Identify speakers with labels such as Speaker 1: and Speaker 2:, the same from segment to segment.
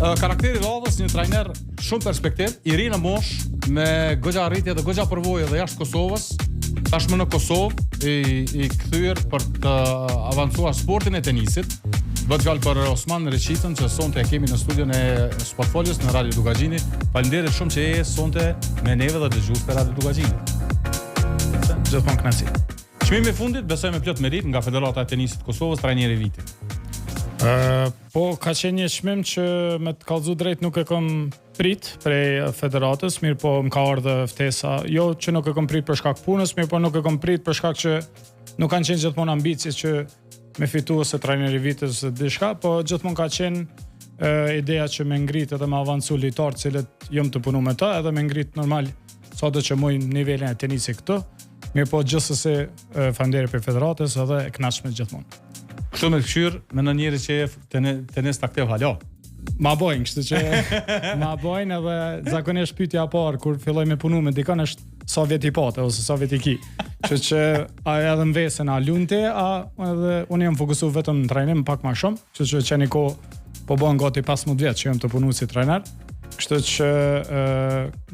Speaker 1: Karakteri i radhës, një trajner shumë perspektiv, i ri në moshë, me goxha arritje dhe goxha përvojë dhe jashtë Kosovës, tashmë në Kosovë i kthyer për të avancuar sportin e tenisit. Bëhet fjalë për Osman Reqitën, që sonte e kemi në studion e Sportfolios në Radio Dugaxhini. Faleminderit shumë që je sonte me neve dhe dëgjues për Radio Dugaxhini.
Speaker 2: Gjithmonë kënaqësi.
Speaker 1: Çmimi i fundit besoj me plot merit nga Federata e Tenisit të Kosovës, trajneri i vitit.
Speaker 2: Po ka qenë një çmim që me të kallëzu drejt nuk e kam prit prej federatës, mirë po më ka ardhur ftesa, jo që nuk e kam prit për shkak punës, mirë po nuk e kam prit për shkak që nuk kanë qenë gjithmonë ambicje që me fitu ose trajneri i vitit ose diçka, po gjithmonë ka qenë ideja që me ngrit edhe me avancu lojtarë cilët jam të punu me ta, edhe me ngrit normal sado që moj nivelin e tenisit këtu, mirë po gjithsesi faleminderit për federatës edhe e kënaqshme gjithmonë.
Speaker 1: Kështu me këshyr, me në njeri që e tenis taktiv halo.
Speaker 2: Ma bojnë, kështu që ma bojnë edhe zakonisht pyetja e parë kur filloj me punu me dikon është sa vjet i pate ose sa vjet i ki. Kështu që a edhe në vesen a lunte, a edhe unë jam fokusu vetëm në trajnim pak ma shumë, kështu që qeni ko po bën gati 15 vjet që jam të punu si trajner. Kështu që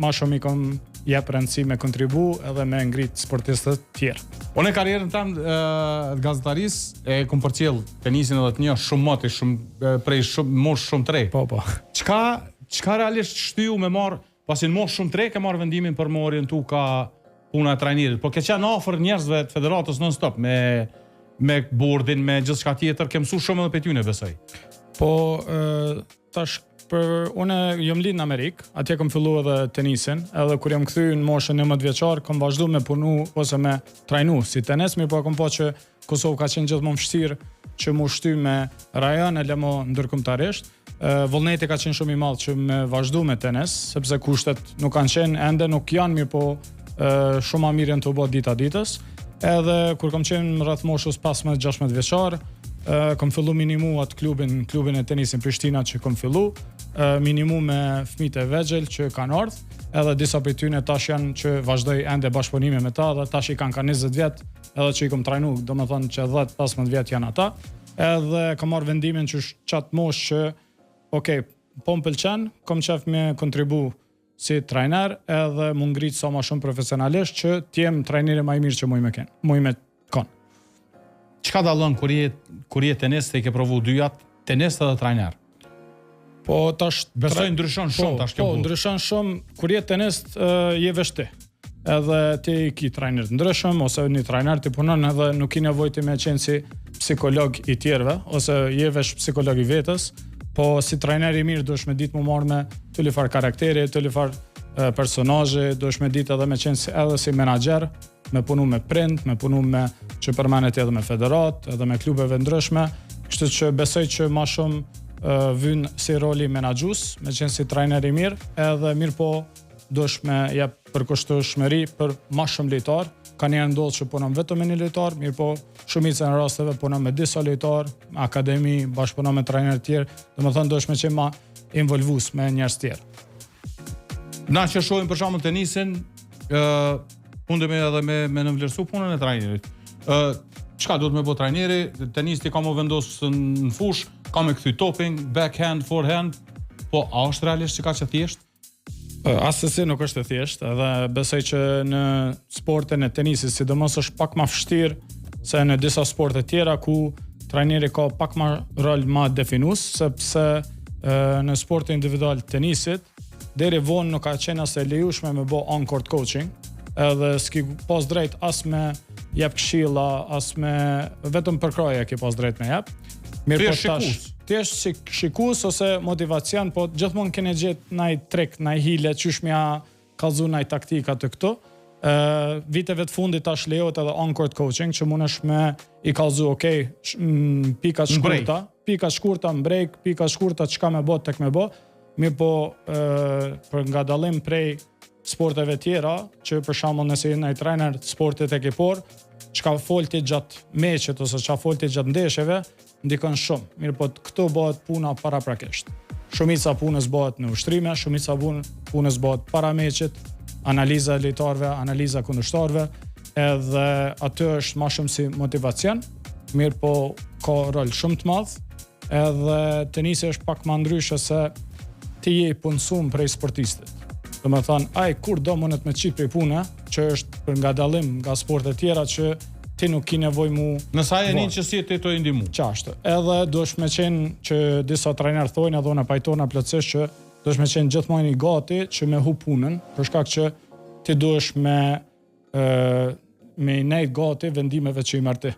Speaker 2: ma shumë i kom jep rëndësi me kontribu edhe me ngrit sportistët tjerë.
Speaker 1: Unë karrierën tënde të gazetarisë e kom përcjell tenisin edhe të një shumë moti, shumë prej shumë mosh shumë tre.
Speaker 2: Po.
Speaker 1: Çka realisht shtyu me marr, pasi në mosh shumë tre ke marr vendimin për më orientu ka puna e trajnerit, por ke qenë afër njerëzve të federatës non stop me bordin, me gjithçka tjetër, ke mësuar shumë edhe për tyne besoj.
Speaker 2: Po tash për unë jam lind në Amerikë, atje kam filluar edhe tenisin, edhe kur jam kthyer në moshën 19 vjeçar, kam vazhduar me punu ose me trajnu si tenis, mirë po kam pa që Kosovë ka qenë gjithmonë vështirë që mu shty me rajon e lemo ndërkombëtarisht. Vullneti ka qenë shumë i madh që me vazhdu me tenis, sepse kushtet nuk kanë qenë ende, nuk janë, mirë po shumë më mirë janë të bë dita ditës. Edhe kur kam qenë rreth moshës 15-16 vjeçar, kam fillu minimu atë klubin e tenisin Prishtina që kam fillu, minimu me fëmijët e vegjël që kanë ardhur, edhe disa prej tyre tash janë që vazhdoj ende bashkëpunime me ta, dhe tash i kanë ka 20 vjet, edhe që i kam trajnu, domethënë që 10-15 vjet janë ata, edhe kam marrë vendimin që çat moshë që okay, po më pëlqen, kam qef me kontribu si trajner, edhe më ngrit sa më shumë profesionalisht që t'jem trajneri më i mirë që muj me kon.
Speaker 1: Çka dallon kur je tenist e ke provu dyjat, tenist edhe trajner?
Speaker 2: Po tash
Speaker 1: besoj ndryshon shumë tash kjo.
Speaker 2: Po ndryshon shumë kur je tenist je vesh ti. Edhe ti ki trajner të ndryshëm ose një trajner ti punon edhe nuk i nevojti me qenë si psikolog i tjerëve ose je vesh psikolog i vetës, po si trajner i mirë duhesh me ditë më marrë me të lifar karakteri, të lifar personazhe, duhesh me ditë edhe me qenë edhe si menaxher, me punu me prind, me punu me që përmenet edhe me federat, edhe me klubeve ndryshme, kështu që besoj që ma shumë vyn si roli menaxhues, me qenë si trajner i mirë, edhe mirë po duhesh me jep përkushtueshmëri për ma shumë lojtar. Ka njerë ndodhë që punon vetëm me një lojtar, mirë po shumica në rasteve punon me disa lojtar, akademi, bashkëpunon me trajner tjerë, domethënë duhesh me qenë ma involvues me njerëz tjerë.
Speaker 1: Na që shohim për shembull tenisin, mundemi edhe me nënvlerësu punën e trajnerit. Çka duhet me bëj trajneri? Tenisti ka më vendosur në fush, ka me kthy toping, backhand, forehand, po a është realisht që ka që thjesht?
Speaker 2: Asesi nuk është e thjesht, edhe besoj që në sportin e tenisit sidomos është pak më vështirë se në disa sporte tjera ku trajneri ka pak më rol më definues, sepse në sportin individual tenisit deri vonë nuk ka qenë as e lejueshme me bë on-court coaching, edhe s'ki pas drejt as me jep këshilla, as me vetëm përkraje ki pas drejt me jep. Mirë po tash. Ti je shikus ose motivacion, po gjithmonë kene gjetë naj trek, naj hile, qysh mja kallzu naj taktika të këto. Viteve të fundit tash lejohet edhe on-court coaching, që mundesh me i kallzu, pikat shkurta në break, pikat shkurta çka me bë tek me bë. Mirë po për nga dallim prej sporteve tjera, që për shembull nëse je një trajner sportit ekipor, çka folti gjatë meçit ose çka folti gjatë ndeshjeve, ndikon shumë. Mirë po këto bëhet puna paraprakisht. Shumica punës bëhet në ushtrime, shumica punës bëhet para meçit, analiza e lojtarëve, analiza kundërshtarëve, edhe aty është më shumë si motivacion, mirë po ka rol shumë të madh, edhe tenisi është pak më ndryshe se ti je i punësuar prej sportistit. Do të thonë, ai kur do mundet me qit prej puna, që është për nga dallim nga sportet tjera që ti nuk ki nevojë mu.
Speaker 1: Nëse ai nin që si ti to i ndihmu.
Speaker 2: Qashtë. Edhe duhesh me qenë që disa trajnerë thonë, edhe unë pajtona plotësisht që duhesh me qenë gjithmonë i gati që me hu punën, për shkak që ti duhesh me i nejt gati vendimeve që i marr ti.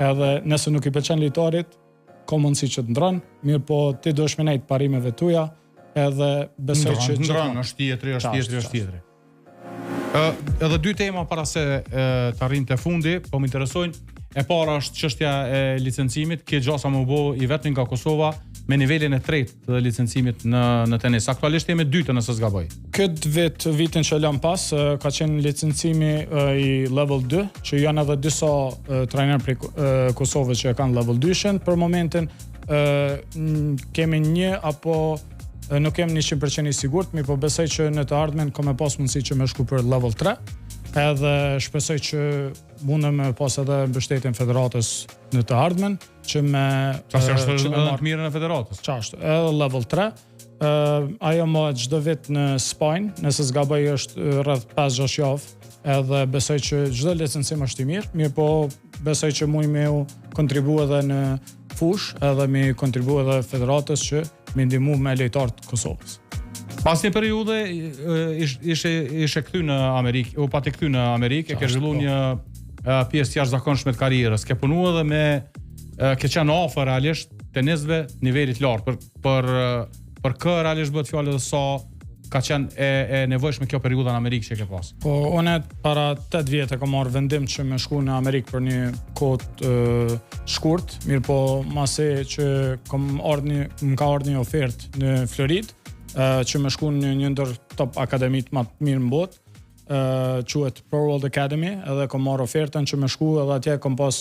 Speaker 2: Edhe nëse nuk i pëlqen lojtarit, ka mundësi që të ndron, mirë po ti duhesh me nejt parimeve tuaja, edhe besoj që
Speaker 1: ndron, është tjetri. Edhe dy tema para se të arrim te fundi, po më interesojnë. E para është çështja e licencimit, që gjasa më bo i vetëm nga Kosova me nivelin e tretë të licencimit në tenis. Aktualisht jemi dytë nëse s'gaboj.
Speaker 2: Këtë vitin që lëm pas, ka qenë licencimi i level 2, që janë edhe disa trajnerë prej Kosovës që kanë level 2-shin për momentin. Kemi një apo nuk jem 100% i sigurt, mi po besoj që në të ardhmen ka me pas mundësi që me shku për level 3, edhe shpresoj që mundem me pas edhe mbështetjen federatës në të ardhmen, që me...
Speaker 1: Qasë është edhe të mirën e federatës?
Speaker 2: Qashtë, edhe level 3. Ajo ma çdo vit në Spanjë, nëse s'gaboj është rreth 5-6 javë, edhe besoj që çdo licencim është i mirë po besoj që muj me u kontribu edhe në fush, edhe me kontribu edhe federatës që me ndihmu me lojtarët Kosovës.
Speaker 1: Pas një periudhe ishe kthy në Amerikë, u pati kthy në Amerikë, ke zhvilluar një pjesë jashtëzakonshme të karrierës, ke punuar edhe me ke qenë afër realisht tenisëve nivelit lart për kë realisht bëhet fjalë edhe sa ka qenë e nevojshme kjo periudha në Amerikë që ke pas.
Speaker 2: Po unë para 8 vjetë kam marrë vendim që me shku në Amerikë për një kohë shkurt, mirë po mase që më ka ardhur një ofertë në Floridë, që me shku në një ndër top akademit më të mirë në botë, quhet Pro World Academy, edhe kam marrë ofertën që me shku edhe atje kam pas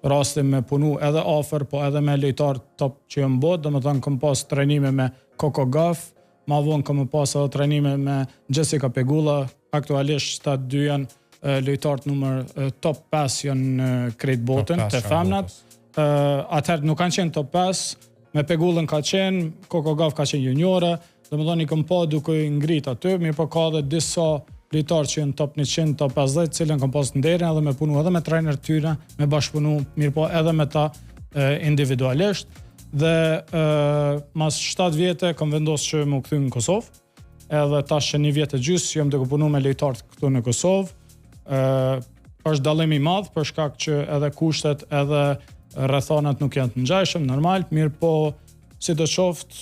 Speaker 2: rastin me punu edhe afër, po edhe me lojtar top që janë në botë, domethënë kam pas trajnime me Coco Gauff, ma vonë kam pas edhe trajnime me Jessica Pegula, aktualisht ta dy janë lojtarët numër top 5 janë në krejt botën te femnat. Atëherë nuk kanë qenë top 5, me Pegullën ka qenë, Coco Gauff ka qenë juniore, domethënë i kam pa duke i ngrit aty, mirë po ka edhe disa lojtarë që janë top 100, top 50, cilën kam pas nderin edhe me punu edhe me trajner tyre, me bashkëpunu, mirë po edhe me ta individualisht. Dhe mas 7 vjetë kam vendosur që më kthy në Kosovë, edhe tash që 1 vjet e gjys jam duke punu me lojtarë këtu në Kosovë. Është dallim i madh për shkak që edhe kushtet edhe rrethonat nuk janë të ngjashëm, normal, mirë po sidoqoftë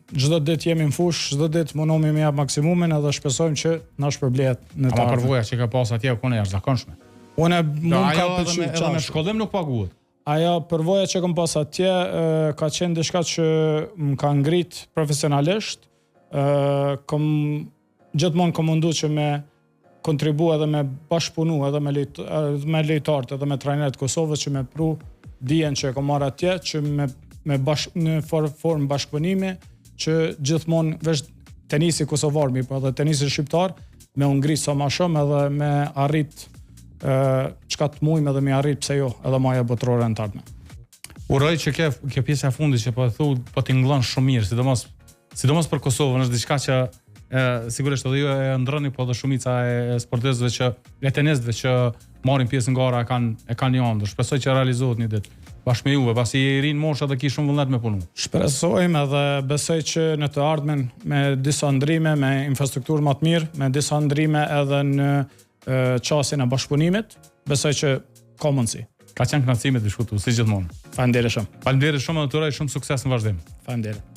Speaker 2: çdo ditë jemi në fush, çdo ditë mundohemi me jap maksimumin edhe shpresojmë që na shpërblet në ta.
Speaker 1: Ama përvoja që ka pas atje u konë jashtëzakonshme.
Speaker 2: Unë mund ka pëlqyer
Speaker 1: edhe me shkollim nuk paguhet.
Speaker 2: Ajo përvoja që kam pas atje ka qenë diçka që më ka ngrit profesionalisht. Gjithmonë kam munduar që me kontribu edhe me bashkëpunu edhe me lojtarët edhe me trajnerët e Kosovës që me pru dijen që kam marrë atje, që në formë bashkëpunimi që gjithmonë veç tenisi kosovar, po edhe tenisi shqiptar me u ngrit sa më shumë edhe me arrit çka të mujmë edhe me arrit pse jo edhe maja botërore në të ardhmen.
Speaker 1: Uroj që kjo pjesa e fundit që po e thu po t'ingëllon shumë mirë, sidomos për Kosovën, është diçka që sigurisht edhe ju e ndroni, po edhe shumica e sportistëve që e tenisëve që marrin pjesë në gara e kanë një ëndër. Shpresoj që realizohet një ditë bashkë me juve, pasi i rinë mosha dhe ki shumë vullnet me punu.
Speaker 2: Shpresojmë edhe besoj që në të ardhmen me disa ndrime, me infrastrukturë më të mirë, me disa ndrime edhe në qasjen e bashkëpunimit, besoj që ka mundësi.
Speaker 1: Ka qenë kënaqësi me të shkutu, si gjithmonë.
Speaker 2: Faleminderit shumë.
Speaker 1: Faleminderit shumë dhe të uroj shumë sukses në vazhdim.
Speaker 2: Faleminderit.